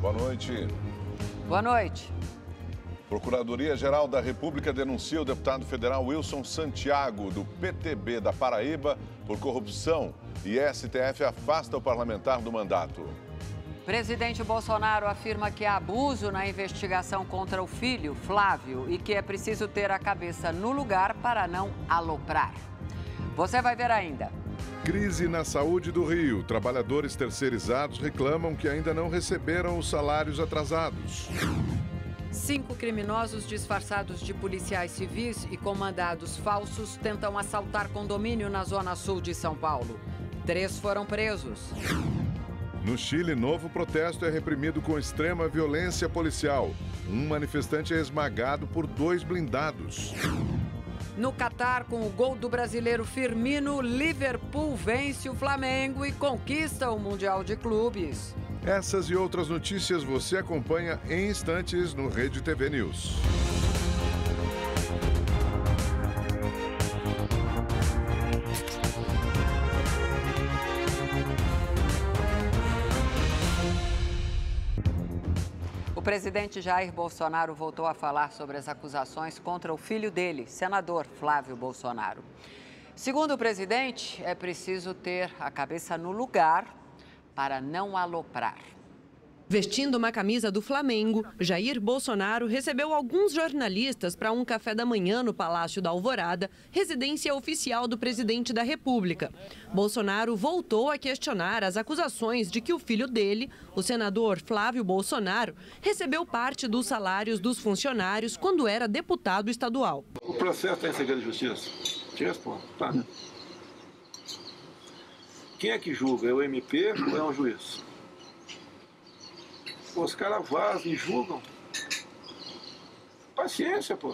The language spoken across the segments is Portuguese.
Boa noite. Boa noite. Procuradoria-Geral da República denuncia o deputado federal Wilson Santiago, do PTB da Paraíba, por corrupção e STF afasta o parlamentar do mandato. Presidente Bolsonaro afirma que há abuso na investigação contra o filho, Flávio, e que é preciso ter a cabeça no lugar para não aloprar. Você vai ver ainda. Crise na saúde do Rio. Trabalhadores terceirizados reclamam que ainda não receberam os salários atrasados. 5 criminosos disfarçados de policiais civis e com mandados falsos tentam assaltar condomínio na zona sul de São Paulo. 3 foram presos. No Chile, novo protesto é reprimido com extrema violência policial. Um manifestante é esmagado por 2 blindados. No Catar, com o gol do brasileiro Firmino, Liverpool vence o Flamengo e conquista o Mundial de Clubes. Essas e outras notícias você acompanha em instantes no Rede TV News. O presidente Jair Bolsonaro voltou a falar sobre as acusações contra o filho dele, senador Flávio Bolsonaro. Segundo o presidente, é preciso ter a cabeça no lugar para não aloprar. Vestindo uma camisa do Flamengo, Jair Bolsonaro recebeu alguns jornalistas para um café da manhã no Palácio da Alvorada, residência oficial do presidente da República. Bolsonaro voltou a questionar as acusações de que o filho dele, o senador Flávio Bolsonaro, recebeu parte dos salários dos funcionários quando era deputado estadual. O processo está em segredo de justiça? Te respondo. Tá. Quem é que julga? É o MP ou é um juiz? Pô, os caras vazam e julgam. Paciência, pô.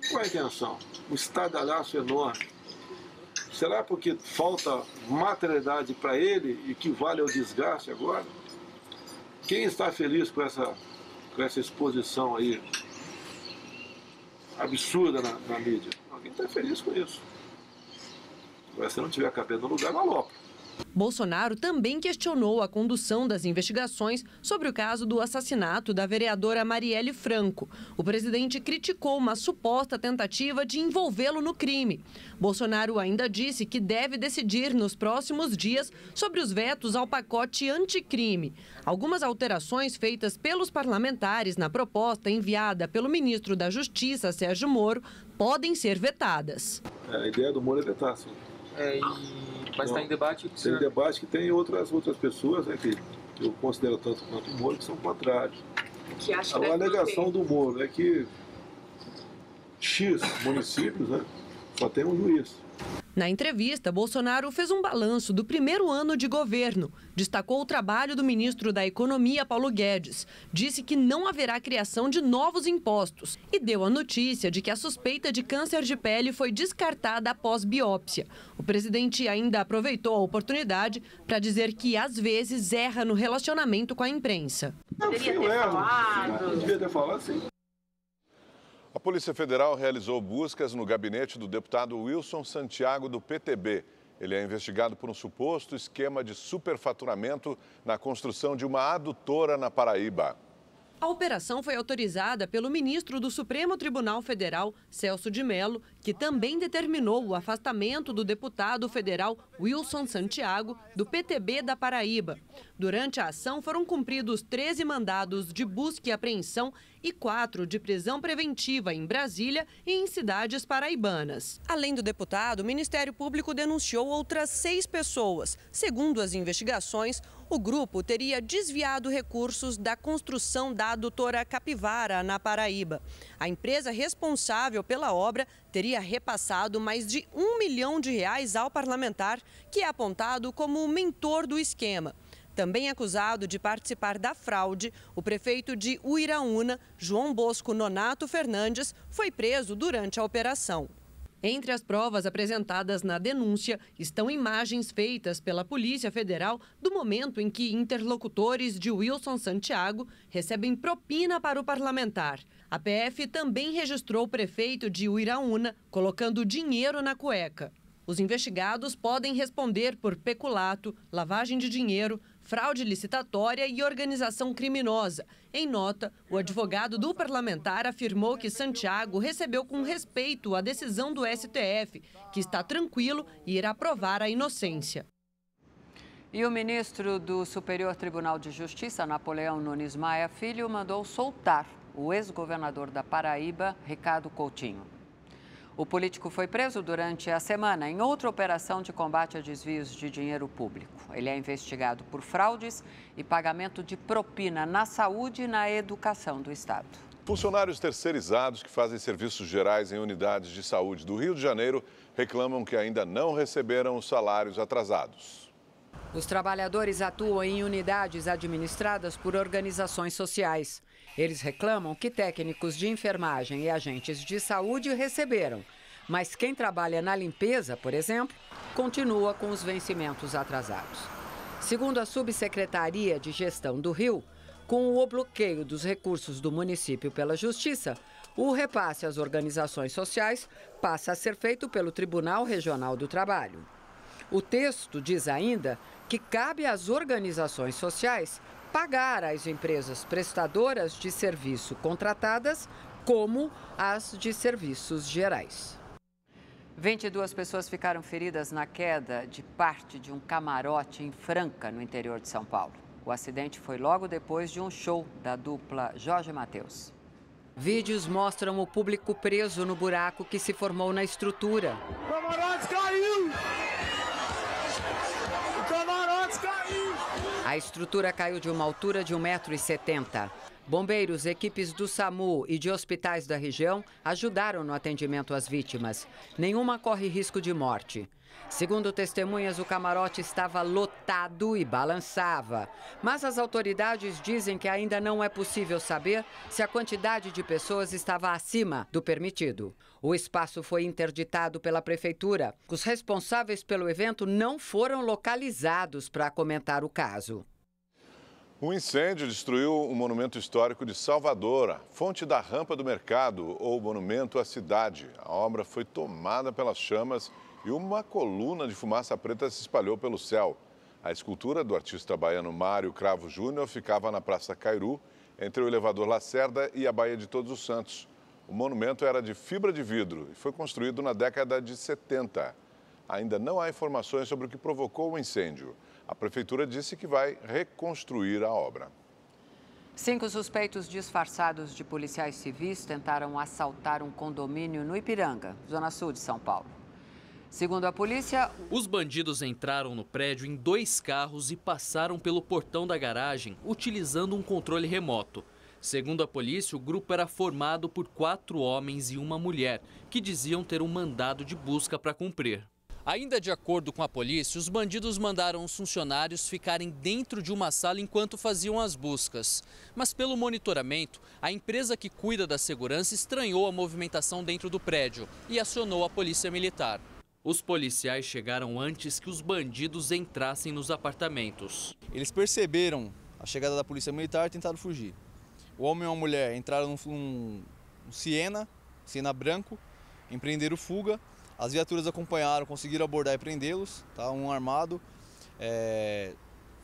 Qual é a intenção? Um estardalhaço enorme. Será porque falta materialidade para ele e que vale ao desgaste agora? Quem está feliz com essa exposição aí absurda na mídia? Alguém está feliz com isso. Agora, se não tiver a cabeça no lugar, alopra. Bolsonaro também questionou a condução das investigações sobre o caso do assassinato da vereadora Marielle Franco. O presidente criticou uma suposta tentativa de envolvê-lo no crime. Bolsonaro ainda disse que deve decidir nos próximos dias sobre os vetos ao pacote anticrime. Algumas alterações feitas pelos parlamentares na proposta enviada pelo ministro da Justiça, Sérgio Moro, podem ser vetadas. A ideia do Moro é vetar, sim. Mas está em debate? Tem debate que tem outras pessoas, né, que eu considero tanto quanto o Moro, que são contrários. A alegação do Moro é que X municípios, né, só tem um juiz. Na entrevista, Bolsonaro fez um balanço do primeiro ano de governo. Destacou o trabalho do ministro da Economia, Paulo Guedes. Disse que não haverá criação de novos impostos. E deu a notícia de que a suspeita de câncer de pele foi descartada após biópsia. O presidente ainda aproveitou a oportunidade para dizer que, às vezes, erra no relacionamento com a imprensa. Deveria ter falado. Devia ter falado, sim. A Polícia Federal realizou buscas no gabinete do deputado Wilson Santiago, do PTB. Ele é investigado por um suposto esquema de superfaturamento na construção de uma adutora na Paraíba. A operação foi autorizada pelo ministro do Supremo Tribunal Federal, Celso de Mello, que também determinou o afastamento do deputado federal Wilson Santiago, do PTB da Paraíba. Durante a ação foram cumpridos 13 mandados de busca e apreensão e 4 de prisão preventiva em Brasília e em cidades paraibanas. Além do deputado, o Ministério Público denunciou outras 6 pessoas. Segundo as investigações, o grupo teria desviado recursos da construção da adutora Capivara, na Paraíba. A empresa responsável pela obra teria repassado mais de R$1 milhão ao parlamentar, que é apontado como o mentor do esquema. Também acusado de participar da fraude, o prefeito de Uiraúna, João Bosco Nonato Fernandes, foi preso durante a operação. Entre as provas apresentadas na denúncia estão imagens feitas pela Polícia Federal do momento em que interlocutores de Wilson Santiago recebem propina para o parlamentar. A PF também registrou o prefeito de Uiraúna colocando dinheiro na cueca. Os investigados podem responder por peculato, lavagem de dinheiro, fraude licitatória e organização criminosa. Em nota, o advogado do parlamentar afirmou que Santiago recebeu com respeito a decisão do STF, que está tranquilo e irá provar a inocência. E o ministro do Superior Tribunal de Justiça, Napoleão Nunes Maia Filho, mandou soltar o ex-governador da Paraíba, Ricardo Coutinho. O político foi preso durante a semana em outra operação de combate a desvios de dinheiro público. Ele é investigado por fraudes e pagamento de propina na saúde e na educação do Estado. Funcionários terceirizados que fazem serviços gerais em unidades de saúde do Rio de Janeiro reclamam que ainda não receberam os salários atrasados. Os trabalhadores atuam em unidades administradas por organizações sociais. Eles reclamam que técnicos de enfermagem e agentes de saúde receberam, mas quem trabalha na limpeza, por exemplo, continua com os vencimentos atrasados. Segundo a Subsecretaria de Gestão do Rio, com o bloqueio dos recursos do município pela Justiça, o repasse às organizações sociais passa a ser feito pelo Tribunal Regional do Trabalho. O texto diz ainda que cabe às organizações sociais pagar às empresas prestadoras de serviço contratadas, como as de serviços gerais. 22 pessoas ficaram feridas na queda de parte de um camarote em Franca, no interior de São Paulo. O acidente foi logo depois de um show da dupla Jorge Mateus. Vídeos mostram o público preso no buraco que se formou na estrutura. O camarote caiu! O camarote caiu! A estrutura caiu de uma altura de 1,70 m. Bombeiros, equipes do SAMU e de hospitais da região ajudaram no atendimento às vítimas. Nenhuma corre risco de morte. Segundo testemunhas, o camarote estava lotado e balançava. Mas as autoridades dizem que ainda não é possível saber se a quantidade de pessoas estava acima do permitido. O espaço foi interditado pela prefeitura. Os responsáveis pelo evento não foram localizados para comentar o caso. Um incêndio destruiu o monumento histórico de Salvador, a fonte da Rampa do Mercado, ou monumento à cidade. A obra foi tomada pelas chamas e uma coluna de fumaça preta se espalhou pelo céu. A escultura do artista baiano Mário Cravo Júnior ficava na Praça Cairu, entre o elevador Lacerda e a Baía de Todos os Santos. O monumento era de fibra de vidro e foi construído na década de 70. Ainda não há informações sobre o que provocou o incêndio. A prefeitura disse que vai reconstruir a obra. 5 suspeitos disfarçados de policiais civis tentaram assaltar um condomínio no Ipiranga, zona sul de São Paulo. Segundo a polícia, os bandidos entraram no prédio em 2 carros e passaram pelo portão da garagem, utilizando um controle remoto. Segundo a polícia, o grupo era formado por 4 homens e uma mulher, que diziam ter um mandado de busca para cumprir. Ainda de acordo com a polícia, os bandidos mandaram os funcionários ficarem dentro de uma sala enquanto faziam as buscas. Mas pelo monitoramento, a empresa que cuida da segurança estranhou a movimentação dentro do prédio e acionou a polícia militar. Os policiais chegaram antes que os bandidos entrassem nos apartamentos. Eles perceberam a chegada da polícia militar e tentaram fugir. O homem e a mulher entraram num Siena branco, empreenderam fuga. As viaturas acompanharam, conseguiram abordar e prendê-los, tá? Um armado.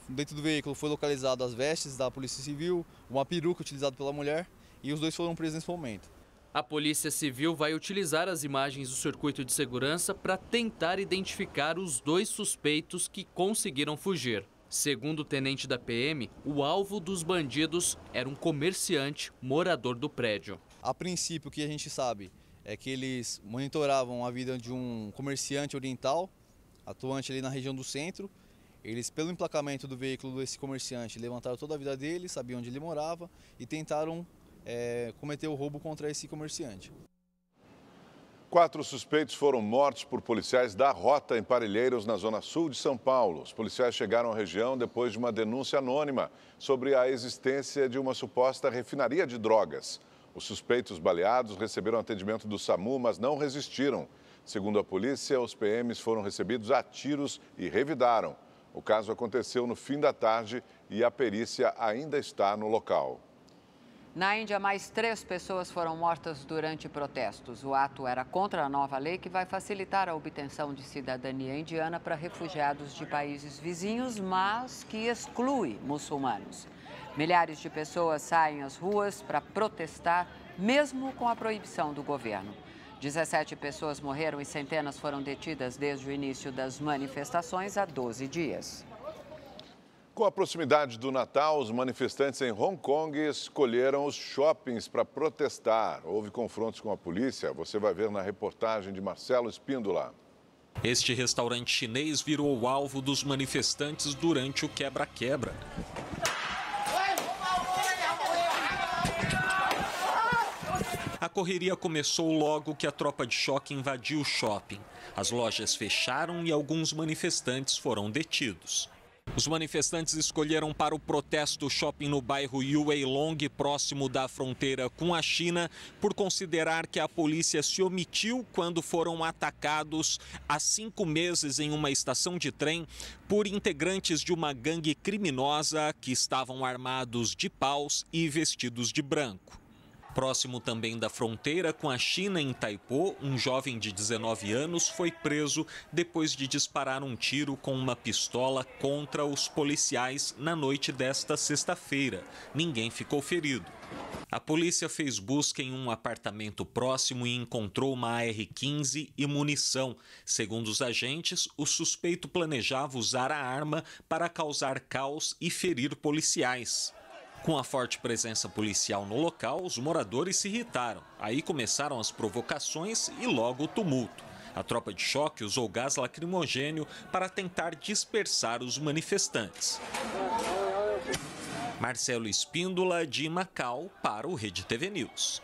Dentro do veículo foi localizado as vestes da Polícia Civil, uma peruca utilizada pela mulher e os 2 foram presos nesse momento. A Polícia Civil vai utilizar as imagens do circuito de segurança para tentar identificar os 2 suspeitos que conseguiram fugir. Segundo o tenente da PM, o alvo dos bandidos era um comerciante morador do prédio. A princípio, o que a gente sabe é que eles monitoravam a vida de um comerciante oriental, atuante ali na região do centro. Eles, pelo emplacamento do veículo desse comerciante, levantaram toda a vida dele, sabiam onde ele morava e tentaram cometer o roubo contra esse comerciante. 4 suspeitos foram mortos por policiais da Rota em Parelheiros, na zona sul de São Paulo. Os policiais chegaram à região depois de uma denúncia anônima sobre a existência de uma suposta refinaria de drogas. Os suspeitos baleados receberam atendimento do SAMU, mas não resistiram. Segundo a polícia, os PMs foram recebidos a tiros e revidaram. O caso aconteceu no fim da tarde e a perícia ainda está no local. Na Índia, mais 3 pessoas foram mortas durante protestos. O ato era contra a nova lei que vai facilitar a obtenção de cidadania indiana para refugiados de países vizinhos, mas que exclui muçulmanos. Milhares de pessoas saem às ruas para protestar, mesmo com a proibição do governo. 17 pessoas morreram e centenas foram detidas desde o início das manifestações há 12 dias. Com a proximidade do Natal, os manifestantes em Hong Kong escolheram os shoppings para protestar. Houve confrontos com a polícia, você vai ver na reportagem de Marcelo Espíndola. Este restaurante chinês virou alvo dos manifestantes durante o quebra-quebra. A correria começou logo que a tropa de choque invadiu o shopping. As lojas fecharam e alguns manifestantes foram detidos. Os manifestantes escolheram para o protesto o shopping no bairro Yue Long, próximo da fronteira com a China, por considerar que a polícia se omitiu quando foram atacados há 5 meses em uma estação de trem por integrantes de uma gangue criminosa que estavam armados de paus e vestidos de branco. Próximo também da fronteira com a China, em Taipo, um jovem de 19 anos foi preso depois de disparar um tiro com uma pistola contra os policiais na noite desta sexta-feira. Ninguém ficou ferido. A polícia fez busca em um apartamento próximo e encontrou uma AR-15 e munição. Segundo os agentes, o suspeito planejava usar a arma para causar caos e ferir policiais. Com a forte presença policial no local, os moradores se irritaram. Aí começaram as provocações e logo o tumulto. A tropa de choque usou gás lacrimogênio para tentar dispersar os manifestantes. Marcelo Espíndola, de Macau, para o Rede TV News.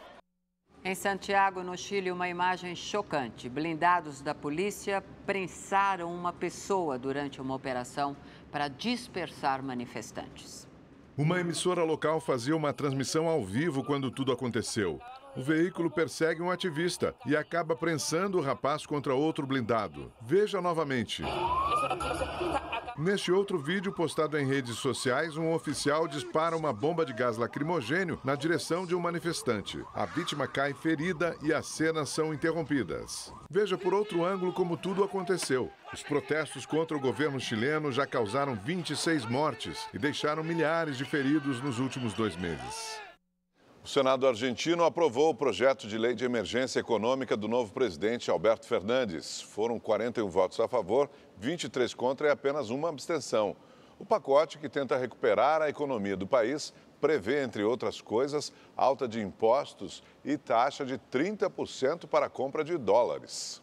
Em Santiago, no Chile, uma imagem chocante. Blindados da polícia prensaram uma pessoa durante uma operação para dispersar manifestantes. Uma emissora local fazia uma transmissão ao vivo quando tudo aconteceu. O veículo persegue um ativista e acaba prensando o rapaz contra outro blindado. Veja novamente. Neste outro vídeo postado em redes sociais, um oficial dispara uma bomba de gás lacrimogênio na direção de um manifestante. A vítima cai ferida e as cenas são interrompidas. Veja por outro ângulo como tudo aconteceu. Os protestos contra o governo chileno já causaram 26 mortes e deixaram milhares de feridos nos últimos 2 meses. O Senado argentino aprovou o projeto de lei de emergência econômica do novo presidente Alberto Fernandes. Foram 41 votos a favor, 23 contra e apenas uma abstenção. O pacote, que tenta recuperar a economia do país, prevê, entre outras coisas, alta de impostos e taxa de 30% para a compra de dólares.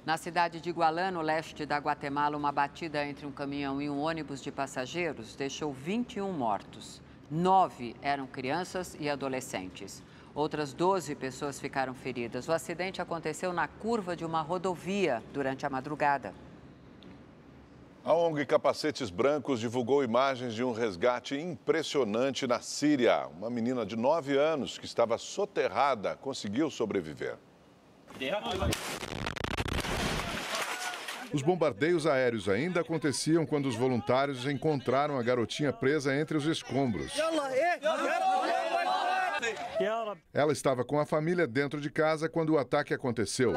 Na cidade de Igualá, no leste da Guatemala, uma batida entre um caminhão e um ônibus de passageiros deixou 21 mortos. 9 eram crianças e adolescentes. Outras 12 pessoas ficaram feridas. O acidente aconteceu na curva de uma rodovia durante a madrugada. A ONG Capacetes Brancos divulgou imagens de um resgate impressionante na Síria. Uma menina de 9 anos que estava soterrada conseguiu sobreviver. Os bombardeios aéreos ainda aconteciam quando os voluntários encontraram a garotinha presa entre os escombros. Ela estava com a família dentro de casa quando o ataque aconteceu.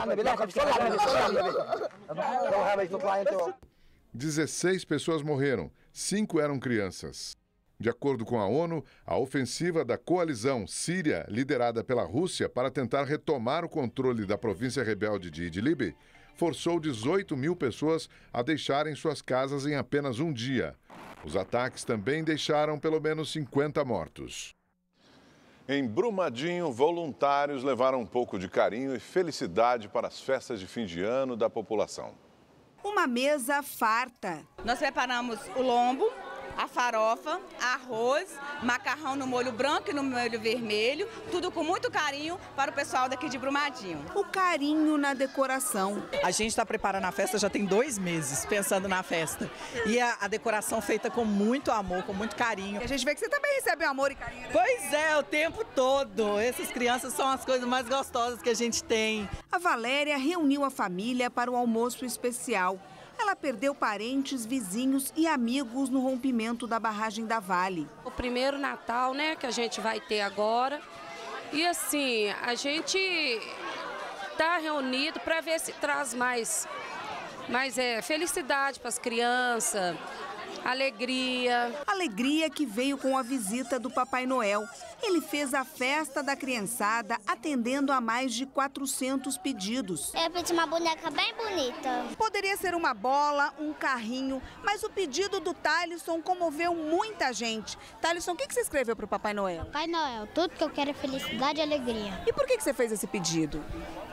16 pessoas morreram, 5 eram crianças. De acordo com a ONU, a ofensiva da coalizão síria, liderada pela Rússia para tentar retomar o controle da província rebelde de Idlib, forçou 18 mil pessoas a deixarem suas casas em apenas um dia. Os ataques também deixaram pelo menos 50 mortos. Em Brumadinho, voluntários levaram um pouco de carinho e felicidade para as festas de fim de ano da população. Uma mesa farta. Nós preparamos o lombo, a farofa, arroz, macarrão no molho branco e no molho vermelho, tudo com muito carinho para o pessoal daqui de Brumadinho. O carinho na decoração. A gente está preparando a festa já tem 2 meses, pensando na festa. E a decoração feita com muito amor, com muito carinho. E a gente vê que você também recebe amor e carinho, né? Pois é, o tempo todo. Essas crianças são as coisas mais gostosas que a gente tem. A Valéria reuniu a família para o almoço especial. Ela perdeu parentes, vizinhos e amigos no rompimento da barragem da Vale. O primeiro Natal, né, que a gente vai ter agora. E assim, a gente está reunido para ver se traz mais felicidade para as crianças, alegria. Alegria que veio com a visita do Papai Noel. Ele fez a festa da criançada atendendo a mais de 400 pedidos. Eu pedi uma boneca bem bonita. Poderia ser uma bola, um carrinho, mas o pedido do Thalisson comoveu muita gente. Thalisson, o que você escreveu para o Papai Noel? Papai Noel, tudo que eu quero é felicidade e alegria. E por que você fez esse pedido?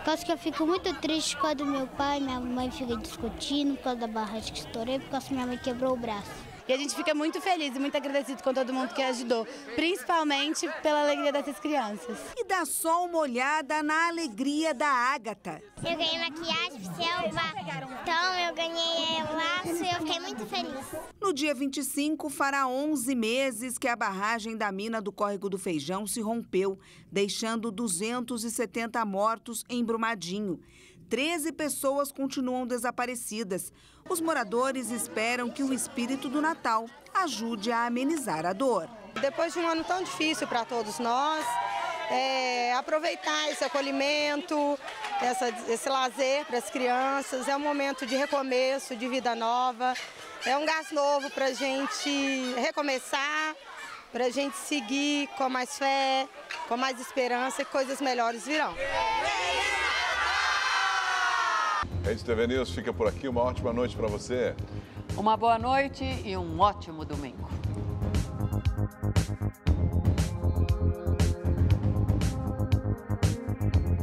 Porque eu fico muito triste quando meu pai e minha mãe ficam discutindo por causa da barragem que estourei, porque minha mãe quebrou o braço. E a gente fica muito feliz e muito agradecido com todo mundo que ajudou, principalmente pela alegria dessas crianças. E dá só uma olhada na alegria da Ágata. Eu ganhei maquiagem, então eu ganhei laço e eu fiquei muito feliz. No dia 25, fará 11 meses que a barragem da mina do Córrego do Feijão se rompeu, deixando 270 mortos em Brumadinho. 13 pessoas continuam desaparecidas. Os moradores esperam que o espírito do Natal ajude a amenizar a dor. Depois de um ano tão difícil para todos nós, aproveitar esse acolhimento, esse lazer para as crianças, é um momento de recomeço, de vida nova, é um gás novo para a gente recomeçar, para a gente seguir com mais fé, com mais esperança e coisas melhores virão. Rede TV News fica por aqui. Uma ótima noite para você. Uma boa noite e um ótimo domingo.